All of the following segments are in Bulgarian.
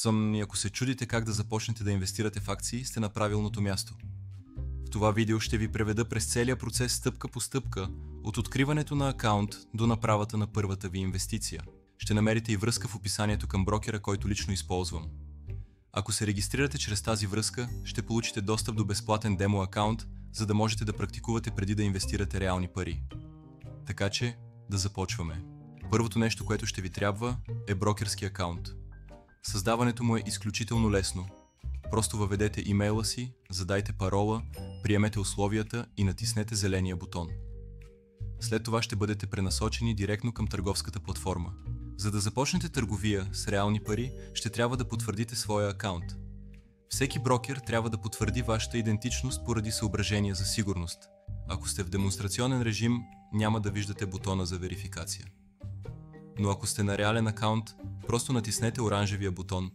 И ако се чудите как да започнете да инвестирате в акции, сте на правилното място. В това видео ще ви преведа през целия процес стъпка по стъпка, от откриването на акаунт до направата на първата ви инвестиция. Ще намерите и връзка в описанието към брокера, който лично използвам. Ако се регистрирате чрез тази връзка, ще получите достъп до безплатен демо акаунт, за да можете да практикувате преди да инвестирате реални пари. Така че, да започваме. Първото нещо, което ще ви трябва, е брокерски акаунт. Създаването му е изключително лесно. Просто въведете имейла си, задайте парола, приемете условията и натиснете зеления бутон. След това ще бъдете пренасочени директно към търговската платформа. За да започнете търговия с реални пари, ще трябва да потвърдите своя акаунт. Всеки брокер трябва да потвърди вашата идентичност поради съображения за сигурност. Ако сте в демонстрационен режим, няма да виждате бутона за верификация. Но ако сте на реален акаунт, просто натиснете оранжевия бутон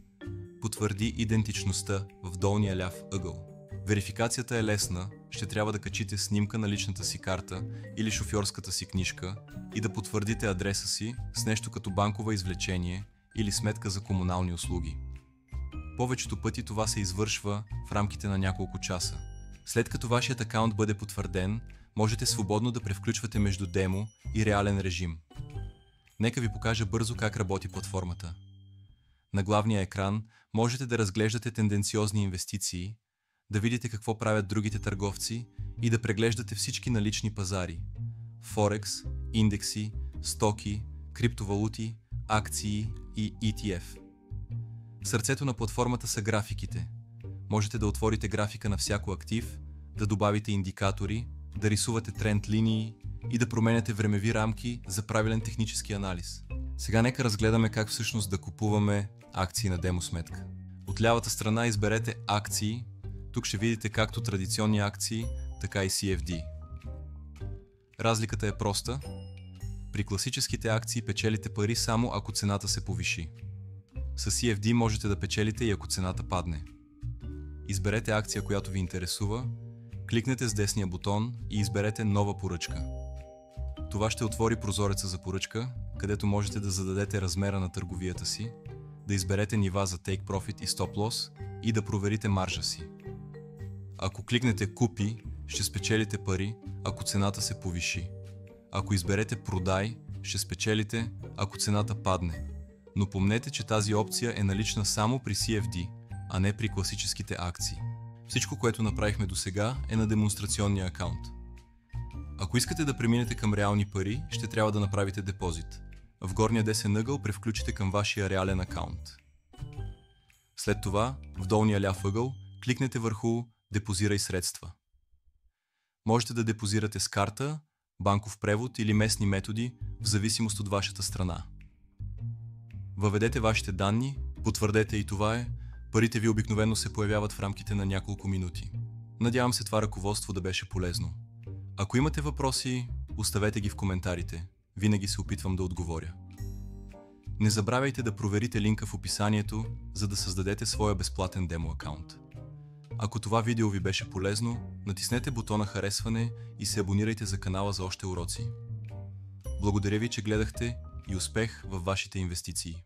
"Потвърди идентичността" в долния ляв ъгъл. Верификацията е лесна, ще трябва да качите снимка на личната си карта или шофьорската си книжка и да потвърдите адреса си с нещо като банкова извлечение или сметка за комунални услуги. Повечето пъти това се извършва в рамките на няколко часа. След като вашият акаунт бъде потвърден, можете свободно да превключвате между демо и реален режим. Нека ви покажа бързо как работи платформата. На главния екран можете да разглеждате тенденциозни инвестиции, да видите какво правят другите търговци и да преглеждате всички налични пазари – Форекс, индекси, стоки, криптовалути, акции и ETF. В сърцето на платформата са графиките. Можете да отворите графика на всяко актив, да добавите индикатори, да рисувате тренд линии и да променяте времеви рамки за правилен технически анализ. Сега нека разгледаме как всъщност да купуваме акции на демо сметка. От лявата страна изберете акции. Тук ще видите както традиционни акции, така и CFD. Разликата е проста. При класическите акции печелите пари само ако цената се повиши. С CFD можете да печелите и ако цената падне. Изберете акция, която ви интересува, кликнете с десния бутон и изберете нова поръчка. Това ще отвори прозореца за поръчка, където можете да зададете размера на търговията си, да изберете нива за Take Profit и Stop Loss и да проверите маржа си. Ако кликнете Купи, ще спечелите пари, ако цената се повиши. Ако изберете Продай, ще спечелите, ако цената падне. Но помнете, че тази опция е налична само при CFD, а не при класическите акции. Всичко, което направихме досега, е на демонстрационния акаунт. Ако искате да преминете към реални пари, ще трябва да направите депозит. В горния десен ъгъл превключите към вашия реален акаунт. След това, в долния ляв ъгъл, кликнете върху "Депозирай средства". Можете да депозирате с карта, банков превод или местни методи, в зависимост от вашата страна. Въведете вашите данни, потвърдете и това е. Парите ви обикновено се появяват в рамките на няколко минути. Надявам се това ръководство да беше полезно. Ако имате въпроси, оставете ги в коментарите. Винаги се опитвам да отговоря. Не забравяйте да проверите линка в описанието, за да създадете своя безплатен демо акаунт. Ако това видео ви беше полезно, натиснете бутона харесване и се абонирайте за канала за още уроци. Благодаря ви, че гледахте и успех във вашите инвестиции!